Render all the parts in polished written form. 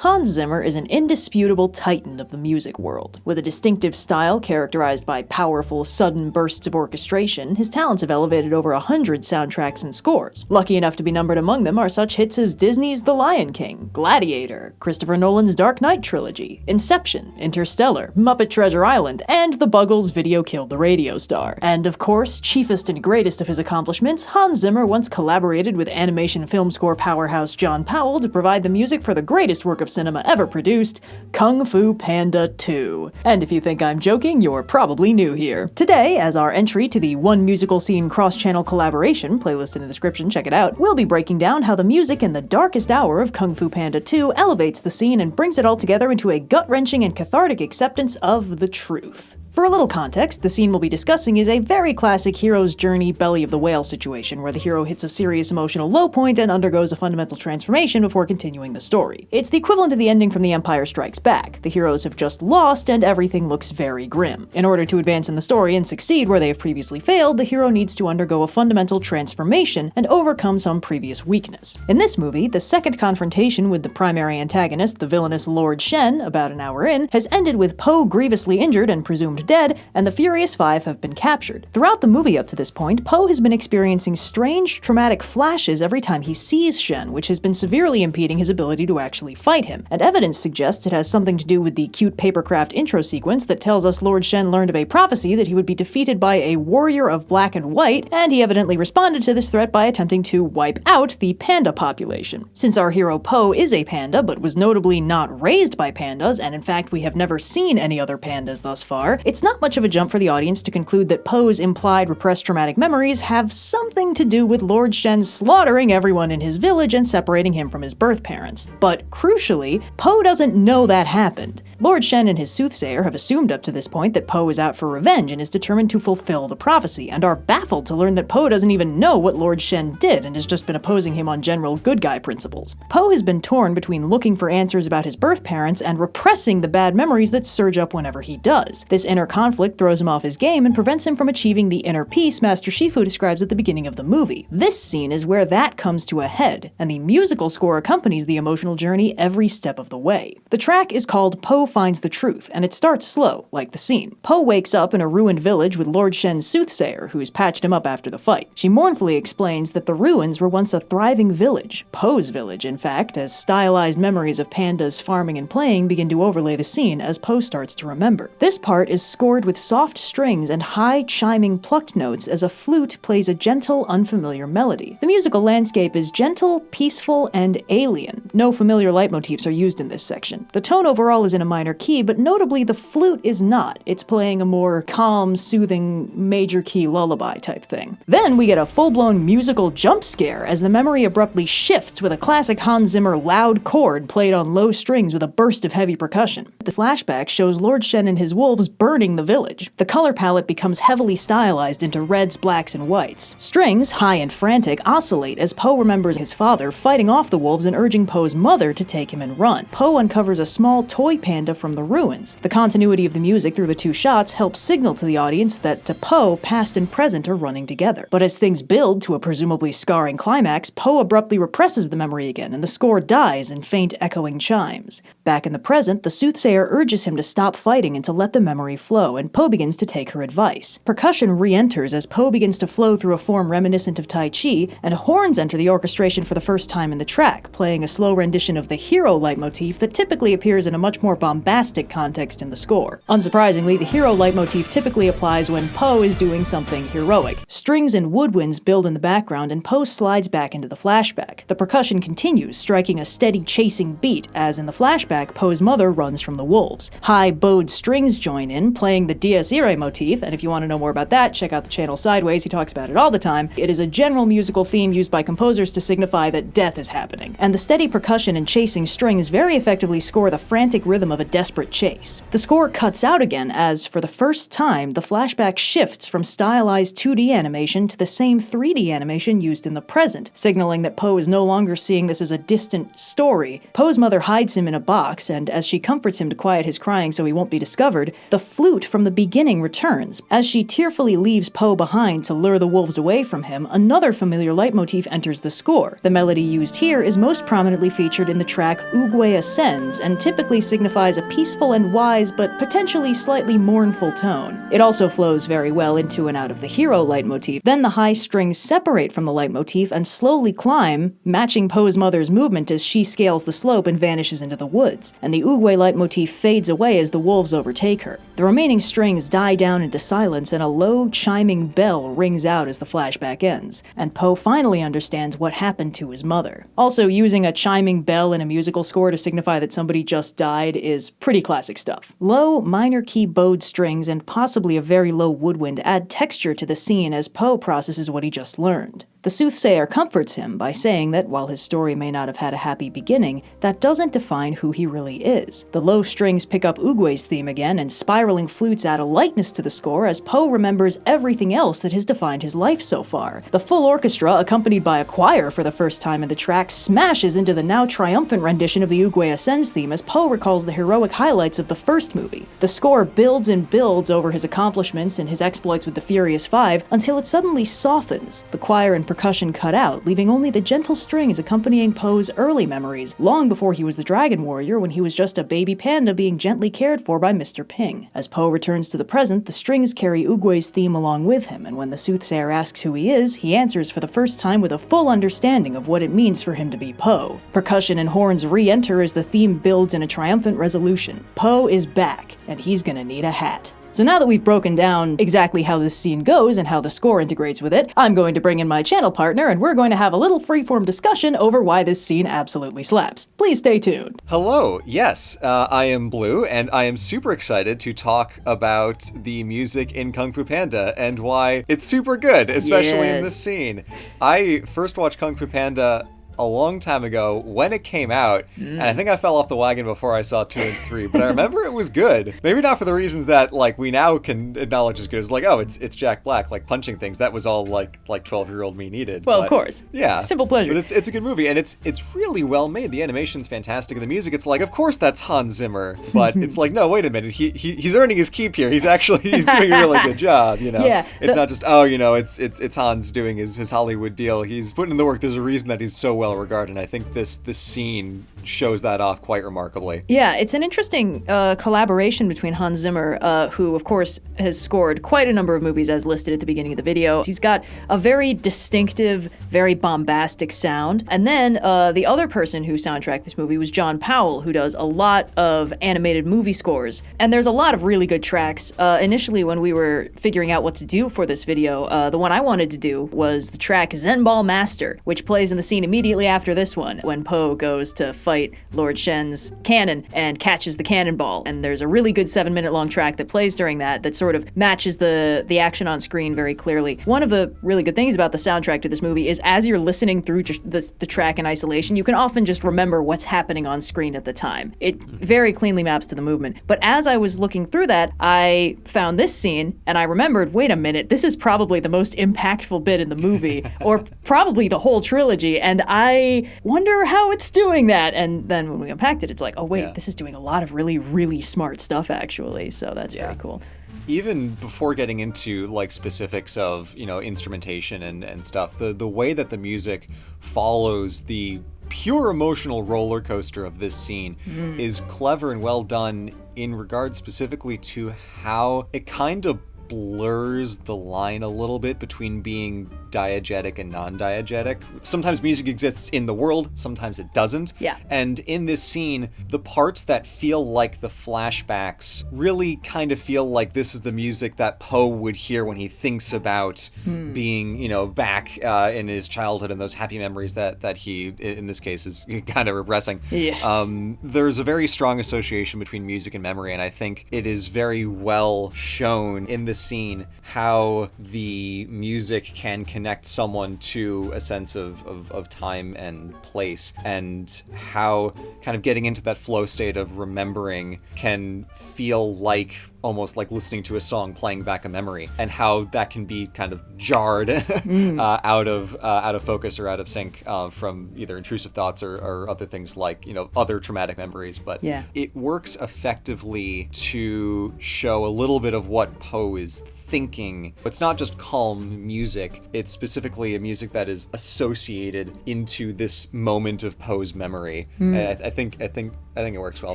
Hans Zimmer is an indisputable titan of the music world. With a distinctive style characterized by powerful, sudden bursts of orchestration, his talents have elevated over 100 soundtracks and scores. Lucky enough to be numbered among them are such hits as Disney's The Lion King, Gladiator, Christopher Nolan's Dark Knight trilogy, Inception, Interstellar, Muppet Treasure Island, and the Buggles' Video Killed the Radio Star. And of course, chiefest and greatest of his accomplishments, Hans Zimmer once collaborated with animation film score powerhouse John Powell to provide the music for the greatest work of cinema ever produced, Kung Fu Panda 2. And if you think I'm joking, you're probably new here. Today, as our entry to the One Musical Scene cross-channel collaboration, playlist in the description, check it out, we'll be breaking down how the music in the darkest hour of Kung Fu Panda 2 elevates the scene and brings it all together into a gut-wrenching and cathartic acceptance of the truth. For a little context, the scene we'll be discussing is a very classic hero's journey belly of the whale situation, where the hero hits a serious emotional low point and undergoes a fundamental transformation before continuing the story. It's the equivalent of the ending from The Empire Strikes Back. The heroes have just lost and everything looks very grim. In order to advance in the story and succeed where they have previously failed, the hero needs to undergo a fundamental transformation and overcome some previous weakness. In this movie, the second confrontation with the primary antagonist, the villainous Lord Shen, about an hour in, has ended with Po grievously injured and presumed dead, and the Furious Five have been captured. Throughout the movie up to this point, Po has been experiencing strange, traumatic flashes every time he sees Shen, which has been severely impeding his ability to actually fight him. And evidence suggests it has something to do with the cute papercraft intro sequence that tells us Lord Shen learned of a prophecy that he would be defeated by a warrior of black and white, and he evidently responded to this threat by attempting to wipe out the panda population. Since our hero Po is a panda, but was notably not raised by pandas, and in fact we have never seen any other pandas thus far, it's not much of a jump for the audience to conclude that Po's implied repressed traumatic memories have something to do with Lord Shen slaughtering everyone in his village and separating him from his birth parents. But crucially, Po doesn't know that happened. Lord Shen and his soothsayer have assumed up to this point that Po is out for revenge and is determined to fulfill the prophecy, and are baffled to learn that Po doesn't even know what Lord Shen did and has just been opposing him on general good guy principles. Po has been torn between looking for answers about his birth parents and repressing the bad memories that surge up whenever he does. This inner conflict throws him off his game and prevents him from achieving the inner peace Master Shifu describes at the beginning of the movie. This scene is where that comes to a head, and the musical score accompanies the emotional journey every step of the way. The track is called Po Finds the Truth, and it starts slow, like the scene. Po wakes up in a ruined village with Lord Shen's soothsayer, who's patched him up after the fight. She mournfully explains that the ruins were once a thriving village, Po's village in fact, as stylized memories of pandas farming and playing begin to overlay the scene as Po starts to remember. This part is scored with soft strings and high, chiming plucked notes as a flute plays a gentle, unfamiliar melody. The musical landscape is gentle, peaceful, and alien. No familiar leitmotifs are used in this section. The tone overall is in a minor key, but notably the flute is not. It's playing a more calm, soothing, major key lullaby type thing. Then we get a full-blown musical jump scare as the memory abruptly shifts with a classic Hans Zimmer loud chord played on low strings with a burst of heavy percussion. The flashback shows Lord Shen and his wolves burning the village. The color palette becomes heavily stylized into reds, blacks, and whites. Strings, high and frantic, oscillate as Po remembers his father fighting off the wolves and urging Po's mother to take him and run. Po uncovers a small toy panda from the ruins. The continuity of the music through the two shots helps signal to the audience that to Po, past and present are running together. But as things build to a presumably scarring climax, Po abruptly represses the memory again, and the score dies in faint echoing chimes. Back in the present, the soothsayer urges him to stop fighting and to let the memory flow, and Po begins to take her advice. Percussion re-enters as Po begins to flow through a form reminiscent of Tai Chi, and horns enter the orchestration for the first time in the track, playing a slow rendition of the hero leitmotif that typically appears in a much more bombastic context in the score. Unsurprisingly, the hero leitmotif typically applies when Po is doing something heroic. Strings and woodwinds build in the background, and Po slides back into the flashback. The percussion continues, striking a steady chasing beat, as in the flashback, Po's mother runs from the wolves. High bowed strings join in, playing the Dies Irae motif, and if you want to know more about that, check out the channel Sideways, he talks about it all the time. It is a general musical theme used by composers to signify that death is happening. And the steady percussion and chasing strings very effectively score the frantic rhythm of of a desperate chase. The score cuts out again as, for the first time, the flashback shifts from stylized 2D animation to the same 3D animation used in the present, signaling that Poe is no longer seeing this as a distant story. Poe's mother hides him in a box, and as she comforts him to quiet his crying so he won't be discovered, the flute from the beginning returns. As she tearfully leaves Poe behind to lure the wolves away from him, another familiar leitmotif enters the score. The melody used here is most prominently featured in the track Oogway Ascends, and typically signifies a peaceful and wise but potentially slightly mournful tone. It also flows very well into and out of the hero leitmotif. Then the high strings separate from the leitmotif and slowly climb, matching Poe's mother's movement as she scales the slope and vanishes into the woods, and the Oogway leitmotif fades away as the wolves overtake her. The remaining strings die down into silence, and a low, chiming bell rings out as the flashback ends, and Poe finally understands what happened to his mother. Also, using a chiming bell in a musical score to signify that somebody just died is pretty classic stuff. Low, minor key bowed strings and possibly a very low woodwind add texture to the scene as Poe processes what he just learned. The soothsayer comforts him by saying that while his story may not have had a happy beginning, that doesn't define who he really is. The low strings pick up Oogway's theme again, and spiraling flutes add a lightness to the score as Poe remembers everything else that has defined his life so far. The full orchestra, accompanied by a choir for the first time in the track, smashes into the now triumphant rendition of the Oogway Ascends theme as Poe recalls the heroic highlights of the first movie. The score builds and builds over his accomplishments and his exploits with the Furious Five until it suddenly softens. The choir and percussion cut out, leaving only the gentle strings accompanying Poe's early memories, long before he was the Dragon Warrior, when he was just a baby panda being gently cared for by Mr. Ping. As Poe returns to the present, the strings carry Oogway's theme along with him, and when the soothsayer asks who he is, he answers for the first time with a full understanding of what it means for him to be Poe. Percussion and horns re-enter as the theme builds in a triumphant resolution. Poe is back, and he's gonna need a hat. So now that we've broken down exactly how this scene goes and how the score integrates with it, I'm going to bring in my channel partner and we're going to have a little freeform discussion over why this scene absolutely slaps. Please stay tuned. Hello, yes, I am Blue, and I am super excited to talk about the music in Kung Fu Panda and why it's super good, especially in this scene. I first watched Kung Fu Panda a long time ago when it came out, and I think I fell off the wagon before I saw 2 and 3, but I remember it was good. Maybe not for the reasons that, like, we now can acknowledge as good as, like, oh, it's Jack Black, like, punching things. That was all, like 12-year-old me needed. Well, of course. Yeah. Simple pleasure. But it's a good movie, and it's really well made. The animation's fantastic, and the music, it's like, of course that's Hans Zimmer, but it's like, no, wait a minute, he's earning his keep here. He's doing a really good job, you know? Yeah. It's not just, oh, you know, it's Hans doing his Hollywood deal. He's putting in the work. There's a reason that he's so well regarded, and I think this scene shows that off quite remarkably. Yeah, it's an interesting collaboration between Hans Zimmer, who of course has scored quite a number of movies as listed at the beginning of the video. He's got a very distinctive, very bombastic sound. And then the other person who soundtracked this movie was John Powell, who does a lot of animated movie scores. And there's a lot of really good tracks. Initially, when we were figuring out what to do for this video, the one I wanted to do was the track Zen Ball Master, which plays in the scene immediately after this one, when Poe goes to fight Lord Shen's cannon and catches the cannonball. And there's a really good 7-minute long track that plays during that sort of matches the action on screen very clearly. One of the really good things about the soundtrack to this movie is as you're listening through just the track in isolation, you can often just remember what's happening on screen at the time. It very cleanly maps to the movement. But as I was looking through that, I found this scene and I remembered, wait a minute, this is probably the most impactful bit in the movie, or probably the whole trilogy, and I wonder how it's doing that. And then when we unpacked it, it's like, oh wait, this is doing a lot of really, really smart stuff actually. So that's pretty cool. Even before getting into like specifics of, you know, instrumentation and stuff, the way that the music follows the pure emotional roller coaster of this scene is clever and well done in regard specifically to how it kind of blurs the line a little bit between being diegetic and non-diegetic. Sometimes music exists in the world, sometimes it doesn't. Yeah. And in this scene, the parts that feel like the flashbacks really kind of feel like this is the music that Poe would hear when he thinks about being, you know, back in his childhood and those happy memories that he, in this case, is kind of repressing. Yeah. There's a very strong association between music and memory, and I think it is very well shown in this scene how the music can connect someone to a sense of time and place, and how kind of getting into that flow state of remembering can feel like almost like listening to a song playing back a memory, and how that can be kind of jarred out of focus or out of sync from either intrusive thoughts or other things like, you know, other traumatic memories. But it works effectively to show a little bit of what Poe is thinking. But it's not just calm music, it's specifically a music that is associated into this moment of Poe's memory. I think it works well.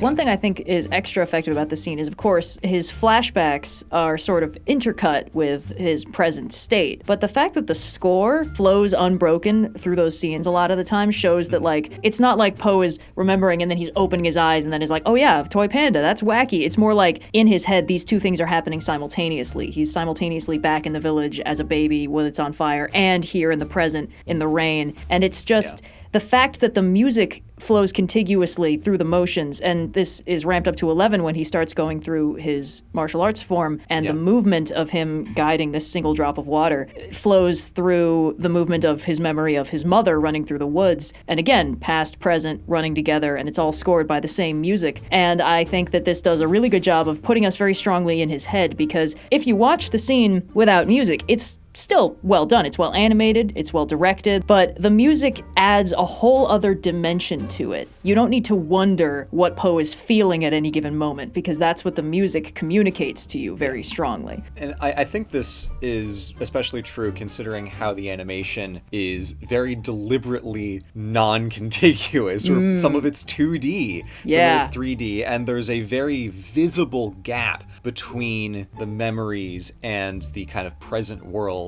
One thing I think is extra effective about the scene is, of course, his flashbacks are sort of intercut with his present state. But the fact that the score flows unbroken through those scenes a lot of the time shows that, like, it's not like Poe is remembering and then he's opening his eyes and then is like, oh yeah, Toy Panda, that's wacky. It's more like in his head, these two things are happening simultaneously. He's simultaneously back in the village as a baby when it's on fire, and here in the present in the rain. And it's just the fact that the music flows contiguously through the motions, and this is ramped up to 11 when he starts going through his martial arts form, and the movement of him guiding this single drop of water flows through the movement of his memory of his mother running through the woods, and again, past, present, running together, and it's all scored by the same music. And I think that this does a really good job of putting us very strongly in his head, because if you watch the scene without music, it's still well done. It's well animated, it's well directed, but the music adds a whole other dimension to it. You don't need to wonder what Poe is feeling at any given moment, because that's what the music communicates to you very strongly. And I think this is especially true considering how the animation is very deliberately non-contiguous, or some of it's 2D, some of it's 3D, and there's a very visible gap between the memories and the kind of present world.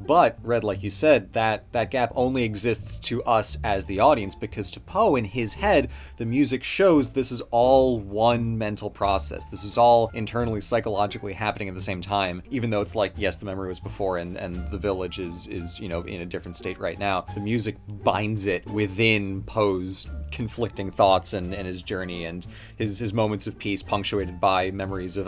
But, Red, like you said, that gap only exists to us as the audience, because to Poe, in his head, the music shows this is all one mental process. This is all internally, psychologically happening at the same time, even though it's like, yes, the memory was before and the village is, you know, in a different state right now. The music binds it within Poe's conflicting thoughts and his journey and his moments of peace, punctuated by memories of,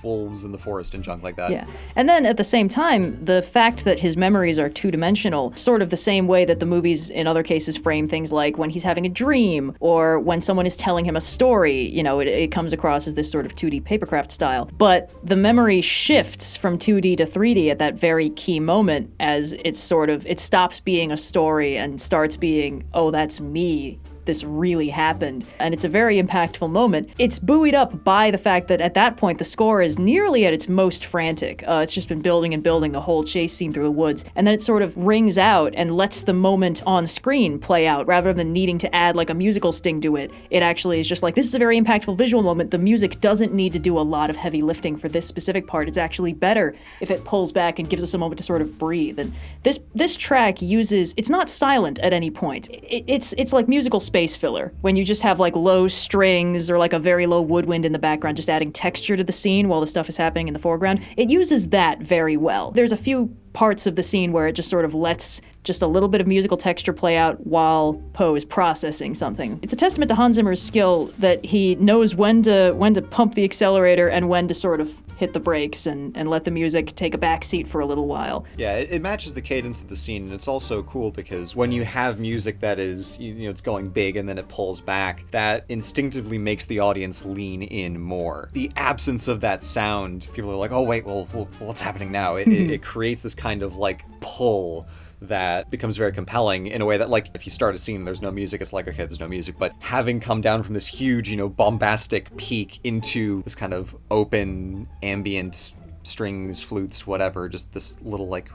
wolves in the forest and junk like that. Yeah. And then at the same time, the fact that his memories are two-dimensional, sort of the same way that the movies in other cases frame things, like when he's having a dream or when someone is telling him a story, you know, it comes across as this sort of 2D papercraft style. But the memory shifts from 2D to 3D at that very key moment, as it stops being a story and starts being, oh, that's me. This really happened. And it's a very impactful moment. It's buoyed up by the fact that at that point the score is nearly at its most frantic. It's just been building and building the whole chase scene through the woods. And then it sort of rings out and lets the moment on screen play out rather than needing to add like a musical sting to it. It actually is just like, this is a very impactful visual moment. The music doesn't need to do a lot of heavy lifting for this specific part. It's actually better if it pulls back and gives us a moment to sort of breathe. And this track uses, it's not silent at any point. It's like musical space filler, when you just have like low strings or like a very low woodwind in the background, just adding texture to the scene while the stuff is happening in the foreground. It uses that very well. There's a few parts of the scene where it just sort of lets just a little bit of musical texture play out while Poe is processing something. It's a testament to Hans Zimmer's skill that he knows when to pump the accelerator and when to sort of hit the brakes and let the music take a back seat for a little while. Yeah, it matches the cadence of the scene, and it's also cool because when you have music that is, you know, it's going big and then it pulls back, that instinctively makes the audience lean in more. The absence of that sound, people are like, oh wait, well what's happening now? It creates this kind of like pull that becomes very compelling in a way that, like, if you start a scene and there's no music, it's like, okay, there's no music, but having come down from this huge, you know, bombastic peak into this kind of open, ambient strings, flutes, whatever, just this little, like,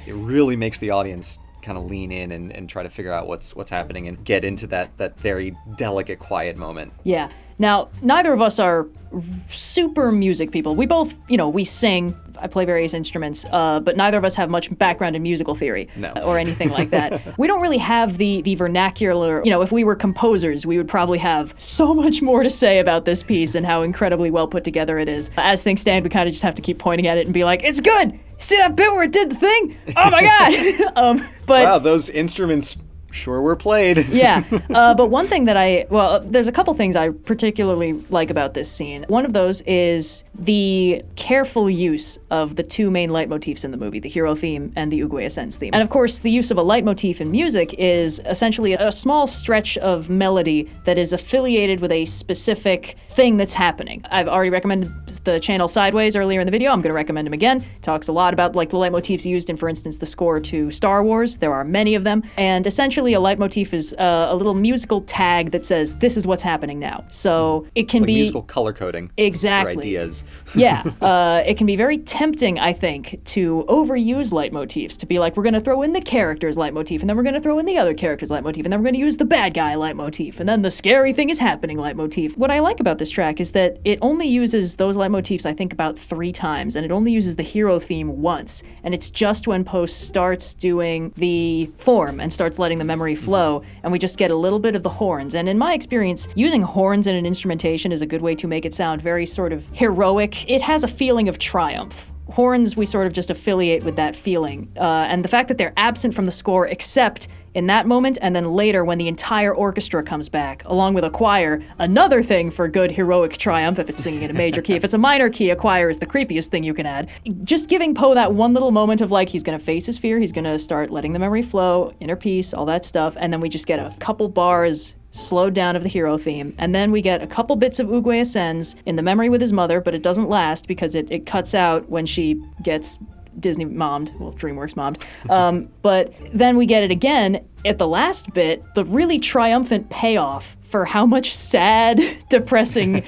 it really makes the audience kind of lean in and try to figure out what's happening and get into that very delicate, quiet moment. Yeah. Now, neither of us are super music people. We both, you know, we sing, I play various instruments, but neither of us have much background in musical theory or anything like that. We don't really have the vernacular, you know, if we were composers, we would probably have so much more to say about this piece and how incredibly well put together it is. As things stand, we kind of just have to keep pointing at it and be like, it's good! See that bit where it did the thing? Oh my god! But wow, those instruments sure were played. Yeah, but one thing that there's a couple things I particularly like about this scene. One of those is the careful use of the two main leitmotifs in the movie, the hero theme and the Uguay Ascends theme. And of course, the use of a leitmotif in music is essentially a small stretch of melody that is affiliated with a specific thing that's happening. I've already recommended the channel Sideways earlier in the video. I'm going to recommend him again. It talks a lot about like the leitmotifs used in, for instance, the score to Star Wars. There are many of them. And essentially a leitmotif is a little musical tag that says, this is what's happening now. So it can it's like be musical color coding. Exactly. For ideas. Yeah. It can be very tempting, I think, to overuse leitmotifs, to be like, we're going to throw in the character's leitmotif, and then we're going to throw in the other character's leitmotif, and then we're going to use the bad guy leitmotif, and then the scary thing is happening leitmotif. What I like about this track is that it only uses those leitmotifs, I think, about 3 times, and it only uses the hero theme once. And it's just when Post starts doing the form and starts letting the memory flow, and we just get a little bit of the horns. And in my experience, using horns in an instrumentation is a good way to make it sound very sort of heroic. It has a feeling of triumph. Horns, we sort of just affiliate with that feeling. And the fact that they're absent from the score except in that moment, and then later when the entire orchestra comes back, along with a choir, another thing for good heroic triumph if it's singing in a major key. If it's a minor key, a choir is the creepiest thing you can add. Just giving Poe that one little moment of like, he's gonna face his fear, he's gonna start letting the memory flow, inner peace, all that stuff, and then we just get a couple bars slowed down of the hero theme, and then we get a couple bits of Uguay Ascends in the memory with his mother, but it doesn't last because it cuts out when she gets Disney mommed, well, DreamWorks mommed. But then we get it again at the last bit, the really triumphant payoff for how much sad, depressing,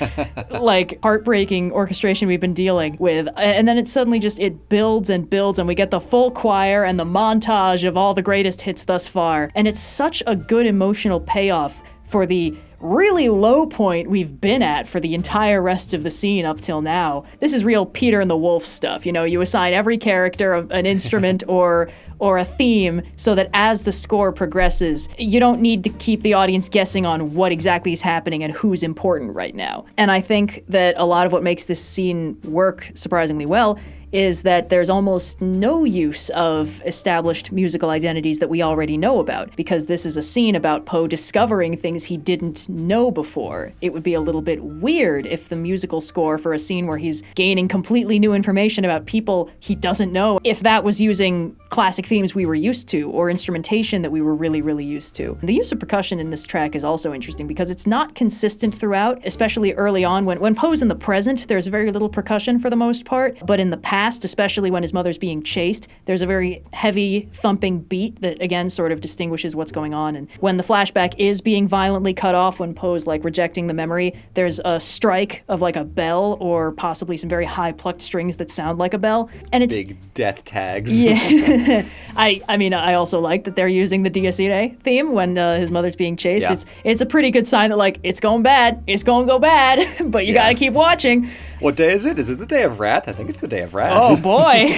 like heartbreaking orchestration we've been dealing with. And then it suddenly just, it builds and builds, and we get the full choir and the montage of all the greatest hits thus far. And it's such a good emotional payoff for the really low point we've been at for the entire rest of the scene up till now. This is real Peter and the Wolf stuff. You know, you assign every character an instrument or a theme so that as the score progresses, you don't need to keep the audience guessing on what exactly is happening and who's important right now. And I think that a lot of what makes this scene work surprisingly well is that there's almost no use of established musical identities that we already know about, because this is a scene about Poe discovering things he didn't know before. It would be a little bit weird if the musical score for a scene where he's gaining completely new information about people he doesn't know, if that was using classic themes we were used to or instrumentation that we were really, really used to. The use of percussion in this track is also interesting because it's not consistent throughout, especially early on. When Poe's in the present, there's very little percussion for the most part, but in the past, especially when his mother's being chased, there's a very heavy thumping beat that again sort of distinguishes what's going on. And when the flashback is being violently cut off, when Poe's like rejecting the memory, there's a strike of like a bell or possibly some very high plucked strings that sound like a bell. And it's big death tags. Yeah. I mean, I also like that they're using the Dies Irae theme when his mother's being chased. Yeah. It's a pretty good sign that like it's going bad, it's going to go bad, but you gotta keep watching. What day is it? Is it the Day of Wrath? I think it's the Day of Wrath. Oh boy.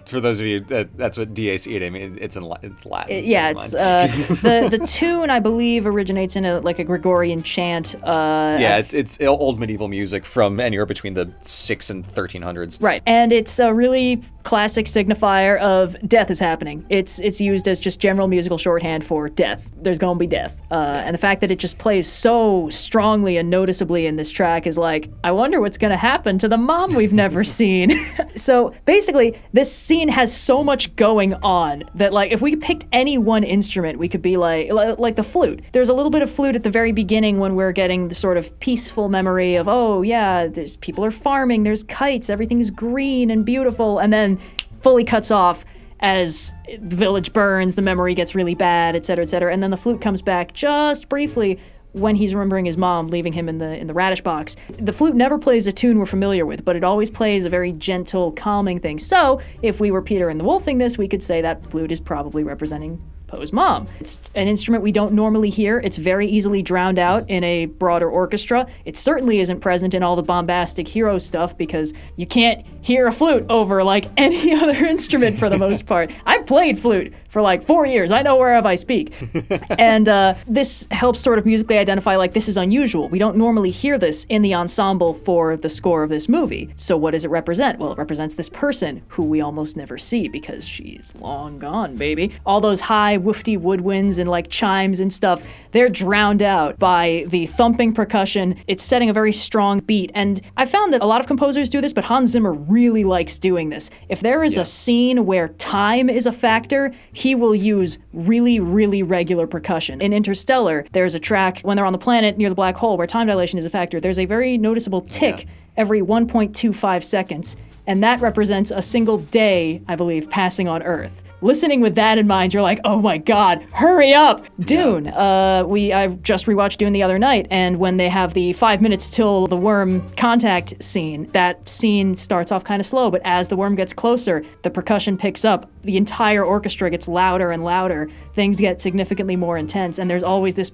For those of you, that's what Dies Irae means. It's Latin. Yeah, it's the tune I believe originates in a Gregorian chant. It's old medieval music from anywhere between the 6 and 1300s. Right, and it's a really classic signifier of death is happening. It's used as just general musical shorthand for death. There's gonna be death, and the fact that it just plays so strongly and noticeably in this track is like, I wonder what's gonna happen to the mom we've never seen. So basically, this scene has so much going on that like if we picked any one instrument, we could be like the flute. There's a little bit of flute at the very beginning when we're getting the sort of peaceful memory of, oh yeah, there's people are farming, there's kites, everything's green and beautiful, and then fully cuts off as the village burns, the memory gets really bad, etc., and then the flute comes back just briefly when he's remembering his mom leaving him in the radish box. The flute never plays a tune we're familiar with, but it always plays a very gentle, calming thing. So if we were Peter and the Wolfing this, we could say that flute is probably representing Poe's mom. It's an instrument we don't normally hear. It's very easily drowned out in a broader orchestra. It certainly isn't present in all the bombastic hero stuff because you can't hear a flute over like any other instrument for the most part. I've played flute for like 4 years. I know whereof I speak. And this helps sort of musically identify like this is unusual. We don't normally hear this in the ensemble for the score of this movie. So what does it represent? Well, it represents this person who we almost never see because she's long gone, baby. All those high high woofty woodwinds and like chimes and stuff, they're drowned out by the thumping percussion. It's setting a very strong beat. And I found that a lot of composers do this, but Hans Zimmer really likes doing this. If there is a scene where time is a factor, he will use really, really regular percussion. In Interstellar, there's a track when they're on the planet near the black hole where time dilation is a factor. There's a very noticeable tick every 1.25 seconds, and that represents a single day, I believe, passing on Earth. Listening with that in mind, you're like, oh my God, hurry up! Dune. I just rewatched Dune the other night, and when they have the 5 minutes till the worm contact scene, that scene starts off kind of slow, but as the worm gets closer, the percussion picks up, the entire orchestra gets louder and louder, things get significantly more intense, and there's always this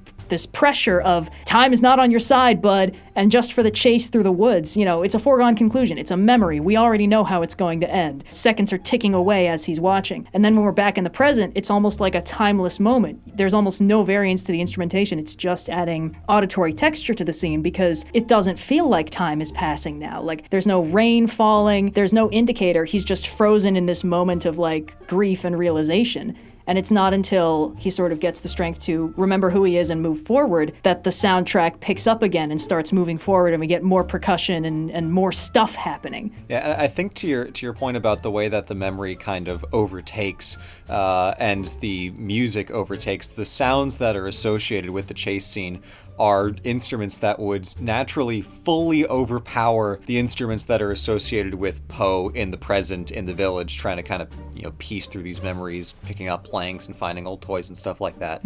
pressure of, time is not on your side, bud, and just for the chase through the woods, it's a foregone conclusion, it's a memory, we already know how it's going to end. Seconds are ticking away as he's watching, and then when we're back in the present, it's almost like a timeless moment. There's almost no variance to the instrumentation. It's just adding auditory texture to the scene because it doesn't feel like time is passing now. Like, there's no rain falling, there's no indicator. He's just frozen in this moment of like grief and realization. And it's not until he sort of gets the strength to remember who he is and move forward that the soundtrack picks up again and starts moving forward, and we get more percussion and more stuff happening. Yeah, I think to your point about the way that the memory kind of overtakes and the music overtakes, the sounds that are associated with the chase scene are instruments that would naturally fully overpower the instruments that are associated with Poe in the present in the village, trying to kind of piece through these memories, picking up planks and finding old toys and stuff like that.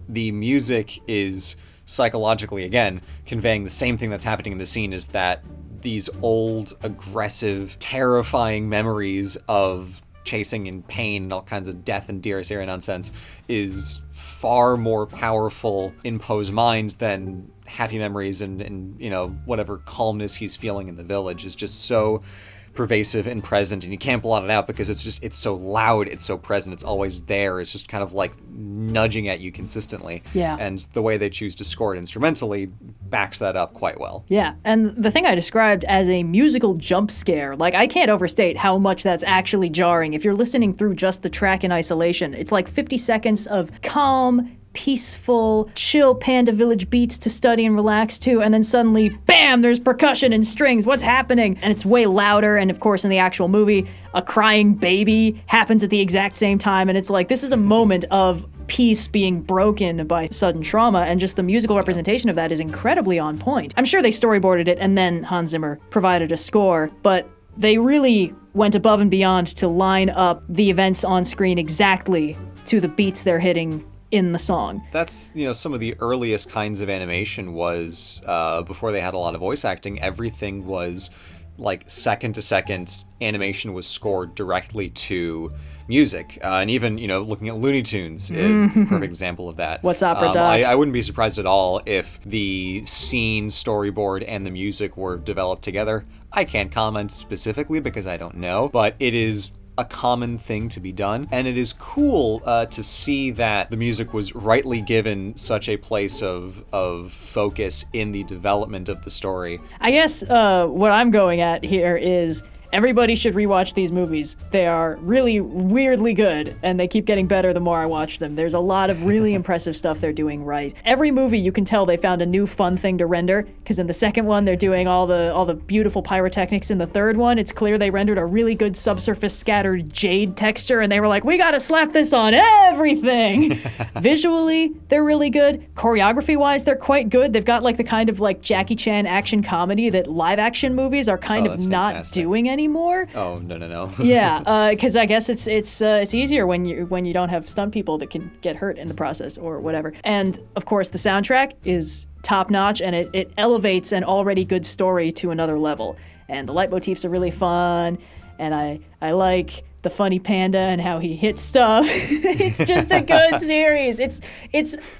The music is psychologically, again, conveying the same thing that's happening in the scene, is that these old, aggressive, terrifying memories of chasing and pain and all kinds of death and dearest area nonsense is far more powerful in Poe's mind than happy memories and whatever calmness he's feeling in the village is just so pervasive and present, and you can't blot it out because it's so loud, it's so present, it's always there, it's just kind of like nudging at you consistently. Yeah. And the way they choose to score it instrumentally backs that up quite well. Yeah, and the thing I described as a musical jump scare, like, I can't overstate how much that's actually jarring. If you're listening through just the track in isolation, it's like 50 seconds of calm, peaceful, chill Panda Village beats to study and relax to, and then suddenly, bam, there's percussion and strings, what's happening? And it's way louder, and of course in the actual movie, a crying baby happens at the exact same time, and it's like, this is a moment of peace being broken by sudden trauma, and just the musical representation of that is incredibly on point. I'm sure they storyboarded it, and then Hans Zimmer provided a score, but they really went above and beyond to line up the events on screen exactly to the beats they're hitting in the song. That's, some of the earliest kinds of animation was, before they had a lot of voice acting, everything was like second to second animation was scored directly to music. And even, looking at Looney Tunes, perfect example of that. What's opera, Doc? I wouldn't be surprised at all if the scene, storyboard, and the music were developed together. I can't comment specifically because I don't know, but it is a common thing to be done, and it is cool to see that the music was rightly given such a place of focus in the development of the story. I guess what I'm going at here is everybody should rewatch these movies. They are really weirdly good, and they keep getting better the more I watch them. There's a lot of really impressive stuff they're doing right. Every movie, you can tell they found a new fun thing to render, because in the second one, they're doing all the beautiful pyrotechnics. In the third one, it's clear they rendered a really good subsurface scattered jade texture, and they were like, we gotta slap this on everything! Visually, they're really good. Choreography-wise, they're quite good. They've got like the kind of like Jackie Chan action comedy that live-action movies are kind of not fantastic. Doing anymore. Oh, no. Yeah, because I guess it's easier when you don't have stunt people that can get hurt in the process or whatever. And of course, the soundtrack is top notch, and it elevates an already good story to another level. And the leitmotifs are really fun, and I like the funny panda and how he hits stuff. It's just a good series.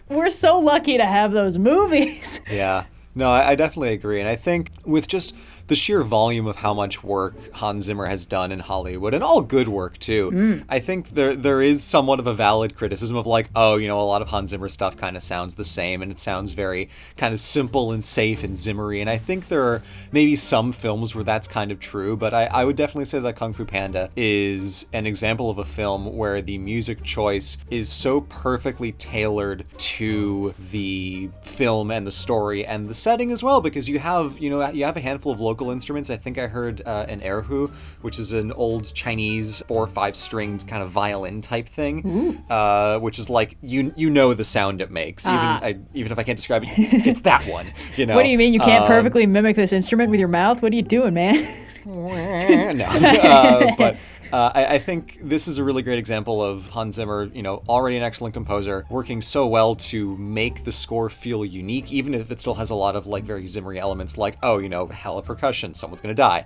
We're so lucky to have those movies. Yeah. No, I definitely agree. And I think with just the sheer volume of how much work Hans Zimmer has done in Hollywood, and all good work too. I think there is somewhat of a valid criticism of like, oh, you know, a lot of Hans Zimmer stuff kind of sounds the same, and it sounds very kind of simple and safe and Zimmery. And I think there are maybe some films where that's kind of true, but I would definitely say that Kung Fu Panda is an example of a film where the music choice is so perfectly tailored to the film and the story and the setting as well, because you have a handful of local instruments. I think I heard an erhu, which is an old Chinese 4 or 5 stringed kind of violin type thing, which is like you know the sound it makes. Even if I can't describe it, it's that one. You know. What do you mean you can't perfectly mimic this instrument with your mouth? What are you doing, man? No, but I think this is a really great example of Hans Zimmer, you know, already an excellent composer, working so well to make the score feel unique, even if it still has a lot of like very Zimmery elements, like, oh, you know, hella percussion, someone's gonna die.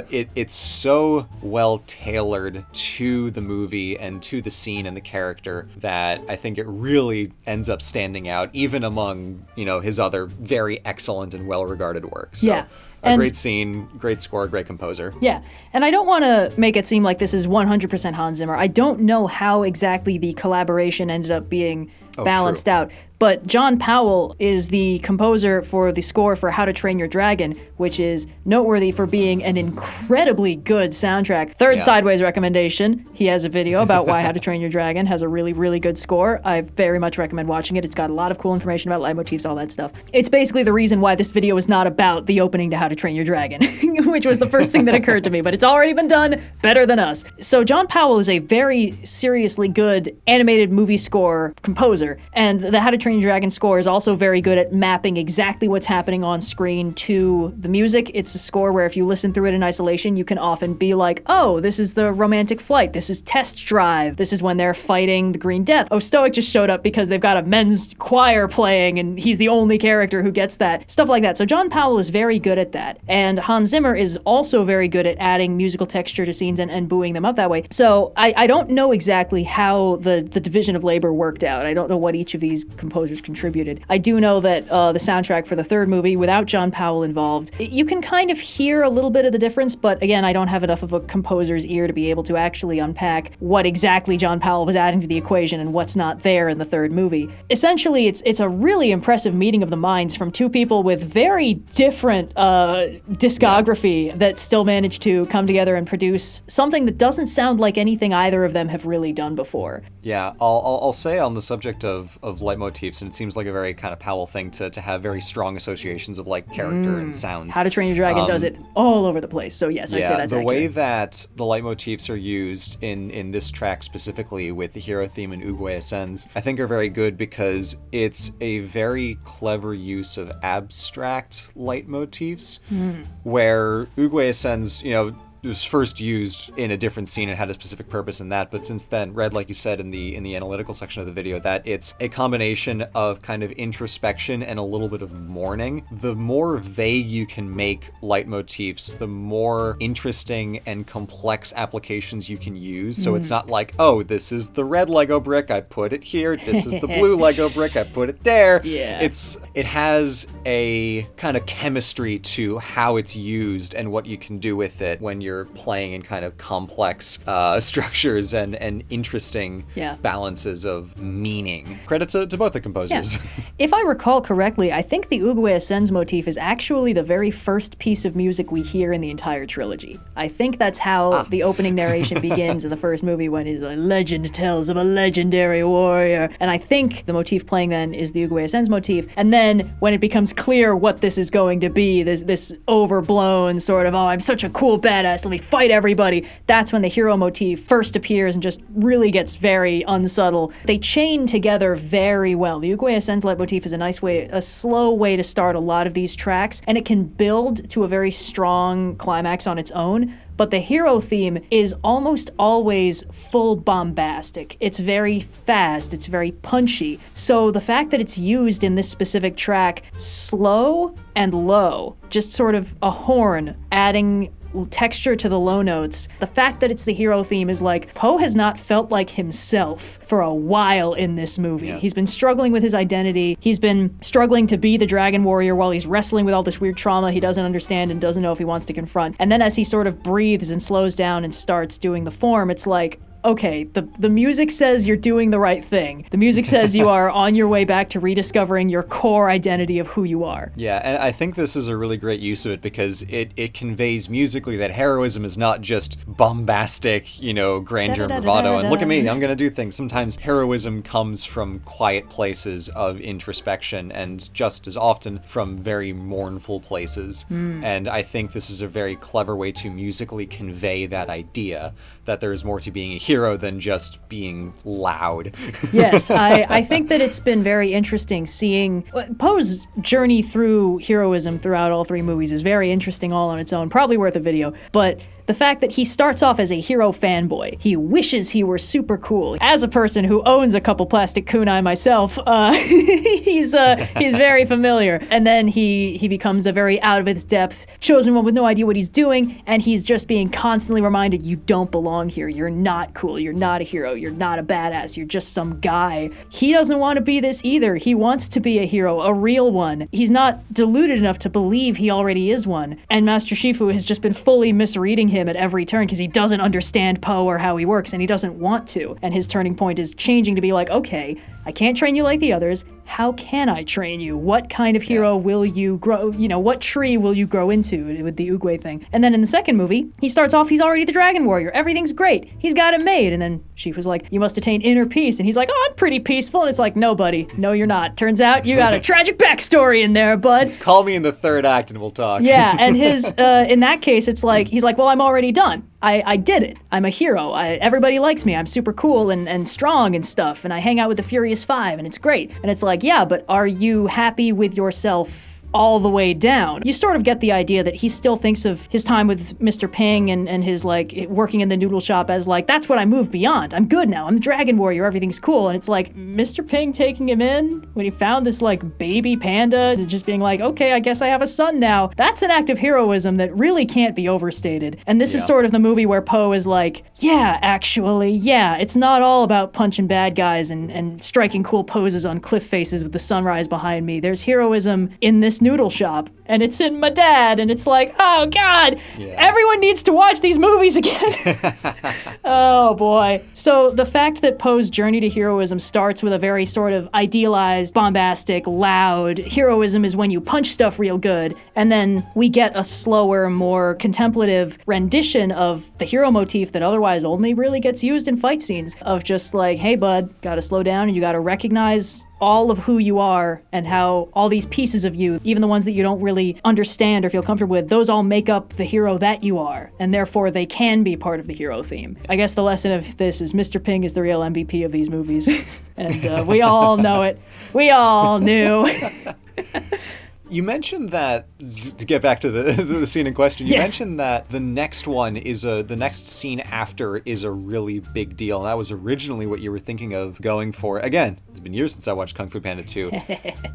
It's so well tailored to the movie and to the scene and the character that I think it really ends up standing out, even among, you know, his other very excellent and well-regarded work. So. Yeah. Great scene, great score, great composer. Yeah, and I don't want to make it seem like this is 100% Hans Zimmer. I don't know how exactly the collaboration ended up being balanced out. But John Powell is the composer for the score for How to Train Your Dragon, which is noteworthy for being an incredibly good soundtrack. Third Sideways recommendation. He has a video about why How to Train Your Dragon has a really, really good score. I very much recommend watching it. It's got a lot of cool information about leitmotifs, all that stuff. It's basically the reason why this video is not about the opening to How to Train Your Dragon, which was the first thing that occurred to me, but it's already been done better than us. So John Powell is a very seriously good animated movie score composer, and the How to Train Your Dragon score is also very good at mapping exactly what's happening on screen to the music. It's a score where if you listen through it in isolation, you can often be like, oh, this is the romantic flight, this is Test Drive, this is when they're fighting the Green Death. Oh, Stoic just showed up because they've got a men's choir playing and he's the only character who gets that. Stuff like that. So John Powell is very good at that. And Hans Zimmer is also very good at adding musical texture to scenes and buoying them up that way. So I don't know exactly how the division of labor worked out. I don't know what each of these composers contributed. I do know that the soundtrack for the third movie, without John Powell involved, you can kind of hear a little bit of the difference, but again, I don't have enough of a composer's ear to be able to actually unpack what exactly John Powell was adding to the equation and what's not there in the third movie. Essentially, it's a really impressive meeting of the minds from two people with very different discography that still managed to come together and produce something that doesn't sound like anything either of them have really done before. Yeah, I'll say on the subject of leitmotifs, and it seems like a very kind of Powell thing to have very strong associations of like character and sounds. How to Train Your Dragon does it all over the place. So yes, I'd say that's accurate. The way that the leitmotifs are used in this track specifically with the hero theme and Uguay Ascends, I think are very good because it's a very clever use of abstract leitmotifs where Uguay Ascends, you know, it was first used in a different scene and had a specific purpose in that, but since then, read like you said in the analytical section of the video, that it's a combination of kind of introspection and a little bit of mourning. The more vague you can make leitmotifs, the more interesting and complex applications you can use. So it's not like, oh, this is the red Lego brick, I put it here. This is the blue Lego brick, I put it there. Yeah. It has a kind of chemistry to how it's used and what you can do with it when you're playing in kind of complex structures and interesting balances of meaning. Credit to both the composers. Yeah. If I recall correctly, I think the Uguay Ascends motif is actually the very first piece of music we hear in the entire trilogy. I think that's how the opening narration begins in the first movie, when his legend tells of a legendary warrior. And I think the motif playing then is the Uguay Ascends motif. And then when it becomes clear what this is going to be, this overblown sort of, oh, I'm such a cool badass, let me fight everybody. That's when the hero motif first appears and just really gets very unsubtle. They chain together very well. The Uguay Ascends leitmotif is a slow way to start a lot of these tracks, and it can build to a very strong climax on its own. But the hero theme is almost always full bombastic. It's very fast, it's very punchy. So the fact that it's used in this specific track slow and low, just sort of a horn adding texture to the low notes. The fact that it's the hero theme is like, Poe has not felt like himself for a while in this movie. Yeah. He's been struggling with his identity. He's been struggling to be the Dragon Warrior while he's wrestling with all this weird trauma he doesn't understand and doesn't know if he wants to confront. And then as he sort of breathes and slows down and starts doing the form, it's like, okay, the music says you're doing the right thing. The music says you are on your way back to rediscovering your core identity of who you are. Yeah, and I think this is a really great use of it because it conveys musically that heroism is not just bombastic, grandeur and bravado, and look at me, I'm gonna do things. Sometimes heroism comes from quiet places of introspection and just as often from very mournful places. And I think this is a very clever way to musically convey that idea that there is more to being a hero than just being loud. Yes, I think that it's been very interesting seeing Poe's journey through heroism throughout all three movies is very interesting all on its own, probably worth a video, but the fact that he starts off as a hero fanboy, he wishes he were super cool. As a person who owns a couple plastic kunai myself, he's very familiar. And then he becomes a very out of his depth chosen one with no idea what he's doing, and he's just being constantly reminded, you don't belong here, you're not cool, you're not a hero, you're not a badass, you're just some guy. He doesn't want to be this either. He wants to be a hero, a real one. He's not deluded enough to believe he already is one. And Master Shifu has just been fully misreading him at every turn because he doesn't understand Poe or how he works, and he doesn't want to. And his turning point is changing to be like, okay, I can't train you like the others. How can I train you? What kind of hero will you grow? What tree will you grow into with the Oogway thing? And then in the second movie, he starts off, he's already the Dragon Warrior. Everything's great. He's got it made. And then Shifu's like, you must attain inner peace. And he's like, oh, I'm pretty peaceful. And it's like, no, buddy. No, you're not. Turns out you got a tragic backstory in there, bud. Call me in the third act and we'll talk. Yeah, and his in that case, it's like, he's like, well, I'm already done. I did it. I'm a hero. Everybody likes me. I'm super cool and strong and stuff. And I hang out with the Furious Five, and it's great. And it's like, yeah, but are you happy with yourself all the way down? You sort of get the idea that he still thinks of his time with Mr. Ping and his, working in the noodle shop as, that's what I moved beyond. I'm good now. I'm the Dragon Warrior. Everything's cool. And it's like, Mr. Ping taking him in when he found this, baby panda and just being like, okay, I guess I have a son now. That's an act of heroism that really can't be overstated. And this is sort of the movie where Poe is like, yeah, actually, yeah, it's not all about punching bad guys and striking cool poses on cliff faces with the sunrise behind me. There's heroism in this noodle shop, and it's in my dad, and it's like, oh god, everyone needs to watch these movies again. Oh boy. So the fact that Poe's journey to heroism starts with a very sort of idealized, bombastic, loud heroism is when you punch stuff real good, and then we get a slower, more contemplative rendition of the hero motif that otherwise only really gets used in fight scenes, of just like, hey bud, gotta slow down and you gotta recognize all of who you are and how all these pieces of you, even the ones that you don't really understand or feel comfortable with, those all make up the hero that you are, and therefore they can be part of the hero theme. I guess the lesson of this is Mr. Ping is the real MVP of these movies, and we all know it. We all knew. You mentioned that, to get back to the scene in question, you mentioned that the next scene after is a really big deal, and that was originally what you were thinking of going for. Again, it's been years since I watched Kung Fu Panda 2.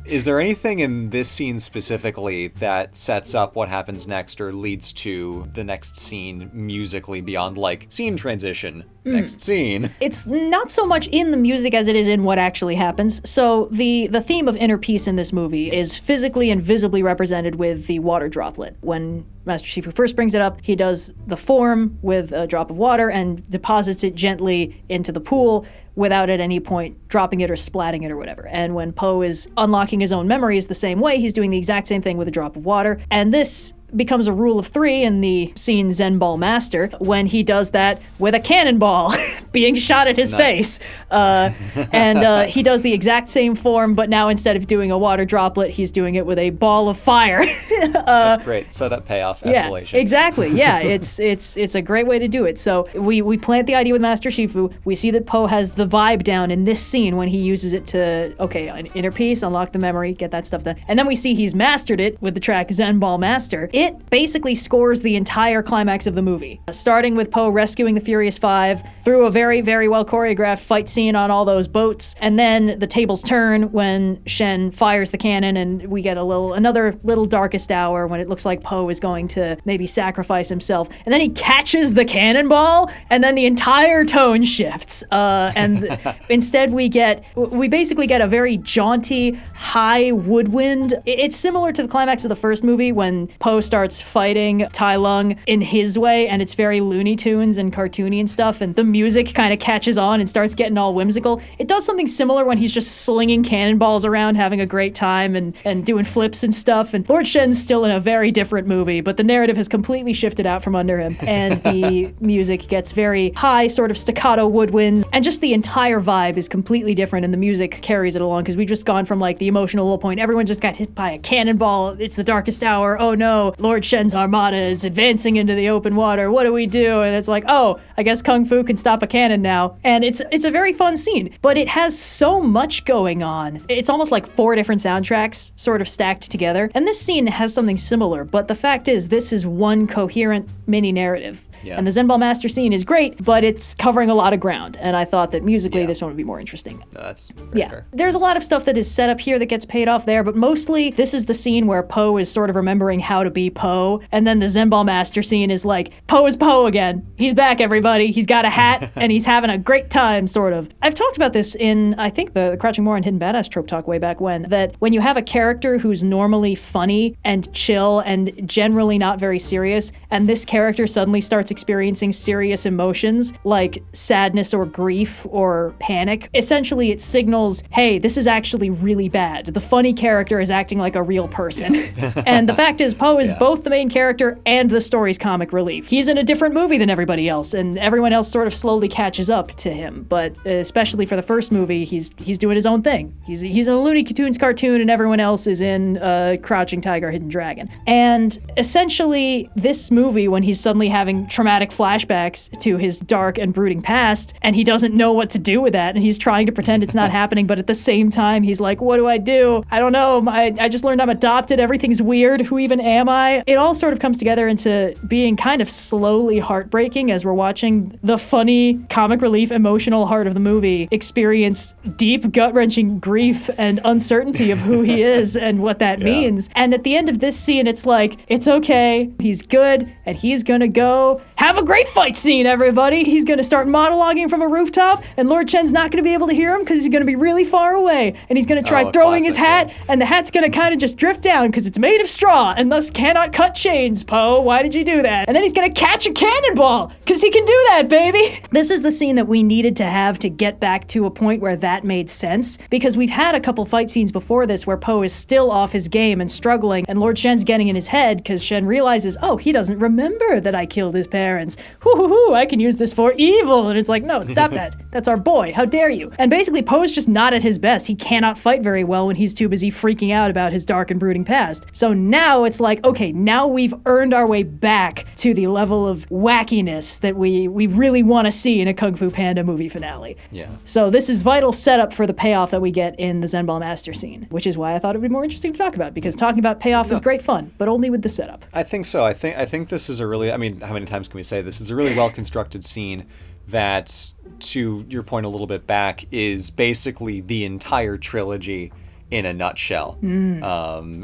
Is there anything in this scene specifically that sets up what happens next or leads to the next scene musically beyond, scene transition, next scene? It's not so much in the music as it is in what actually happens. So the theme of inner peace in this movie is physically and visibly represented with the water droplet. When Master Shifu first brings it up, he does the form with a drop of water and deposits it gently into the pool without at any point dropping it or splatting it or whatever. And when Poe is unlocking his own memories the same way, he's doing the exact same thing with a drop of water. And this becomes a rule of three in the scene Zen Ball Master when he does that with a cannonball being shot at his face. And he does the exact same form, but now instead of doing a water droplet, he's doing it with a ball of fire. That's great. Setup, payoff, escalation. Yeah, exactly. Yeah, it's a great way to do it. So we plant the idea with Master Shifu. We see that Poe has the vibe down in this scene when he uses it to, an inner peace, unlock the memory, get that stuff done. And then we see he's mastered it with the track Zen Ball Master. it basically scores the entire climax of the movie, starting with Po rescuing the Furious Five through a very, very well choreographed fight scene on all those boats, and then the tables turn when Shen fires the cannon, and we get another little darkest hour when it looks like Po is going to maybe sacrifice himself, and then he catches the cannonball, and then the entire tone shifts, and instead we basically get a very jaunty, high woodwind. It's similar to the climax of the first movie when Po starts fighting Tai Lung in his way, and it's very Looney Tunes and cartoony and stuff, and the music kind of catches on and starts getting all whimsical. It does something similar when he's just slinging cannonballs around, having a great time and doing flips and stuff, and Lord Shen's still in a very different movie, but the narrative has completely shifted out from under him, and the music gets very high, sort of staccato woodwinds, and just the entire vibe is completely different, and the music carries it along, because we've just gone from like the emotional low point, everyone just got hit by a cannonball, it's the darkest hour, oh no, Lord Shen's armada is advancing into the open water, what do we do? And it's like, oh, I guess Kung Fu can stop a cannon now. And it's a very fun scene, but it has so much going on. It's almost like 4 different soundtracks sort of stacked together, and this scene has something similar, but the fact is this is one coherent mini narrative. Yeah. And the Zen Ball Master scene is great, but it's covering a lot of ground, and I thought that musically this one would be more interesting. No, that's very fair. There's a lot of stuff that is set up here that gets paid off there, but mostly this is the scene where Po is sort of remembering how to be Po, and then the Zen Ball Master scene is like, Po is Po again. He's back, everybody. He's got a hat, and he's having a great time, sort of. I've talked about this in, I think, the Crouching More and Hidden Badass trope talk way back when, that when you have a character who's normally funny and chill and generally not very serious, and this character suddenly starts experiencing serious emotions like sadness or grief or panic, essentially it signals, hey, this is actually really bad. The funny character is acting like a real person. And the fact is, Po is both the main character and the story's comic relief. He's in a different movie than everybody else, and everyone else sort of slowly catches up to him. But especially for the first movie, he's doing his own thing. He's in a Looney Tunes cartoon, and everyone else is in Crouching Tiger, Hidden Dragon. And essentially, this movie, when he's suddenly having traumatic flashbacks to his dark and brooding past, and he doesn't know what to do with that, and he's trying to pretend it's not happening, but at the same time, he's like, what do I do? I don't know. I just learned I'm adopted. Everything's weird. Who even am I? It all sort of comes together into being kind of slowly heartbreaking as we're watching the funny, comic relief, emotional heart of the movie experience deep, gut-wrenching grief and uncertainty of who he is and what that means. And at the end of this scene, it's like, it's okay. He's good, and he's gonna go have a great fight scene, everybody. He's gonna start monologuing from a rooftop, and Lord Chen's not gonna be able to hear him because he's gonna be really far away, and he's gonna try throwing his hat, and the hat's gonna kind of just drift down because it's made of straw and thus cannot cut chains. Po, why did you do that? And then he's gonna catch a cannonball because he can do that, baby. This is the scene that we needed to have to get back to a point where that made sense, because we've had a couple fight scenes before this where Po is still off his game and struggling, and Lord Shen's getting in his head because Shen realizes, oh, he doesn't remember that I killed his parents. I can use this for evil. And it's like, no, stop that. That's our boy. How dare you? And basically, Poe's just not at his best. He cannot fight very well when he's too busy freaking out about his dark and brooding past. So now it's like, okay, now we've earned our way back to the level of wackiness that we really want to see in a Kung Fu Panda movie finale. Yeah. So this is vital setup for the payoff that we get in the Zen Ball Master scene, which is why I thought it would be more interesting to talk about, because talking about payoff is great fun, but only with the setup. I think so. I think this is a really, I mean, how many times can we say this is a really well-constructed scene that, to your point a little bit back, is basically the entire trilogy in a nutshell. And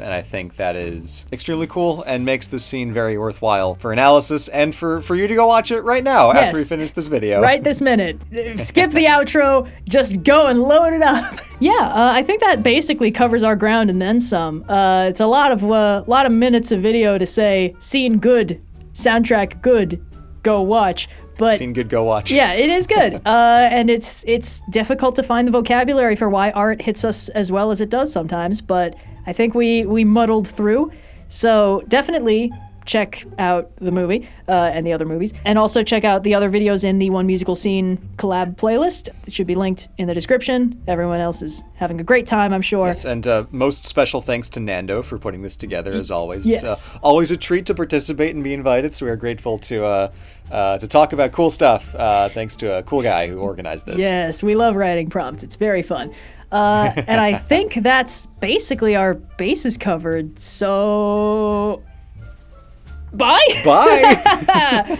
I think that is extremely cool and makes this scene very worthwhile for analysis and for you to go watch it right now after we finish this video. Right this minute. Skip the outro, just go and load it up. I think that basically covers our ground and then some. It's a lot of minutes of video to say, scene good, soundtrack good, go watch. But scene good, go watch. Yeah, it is good. And it's difficult to find the vocabulary for why art hits us as well as it does sometimes, but I think we muddled through. So definitely check out the movie and the other movies, and also check out the other videos in the One Musical Scene collab playlist. It should be linked in the description. Everyone else is having a great time, I'm sure. Yes, and most special thanks to Nando for putting this together, as always. Yes. It's always a treat to participate and be invited, so we are grateful to talk about cool stuff, thanks to a cool guy who organized this. Yes, we love writing prompts. It's very fun. And I think that's basically our bases covered, so Bye. Bye.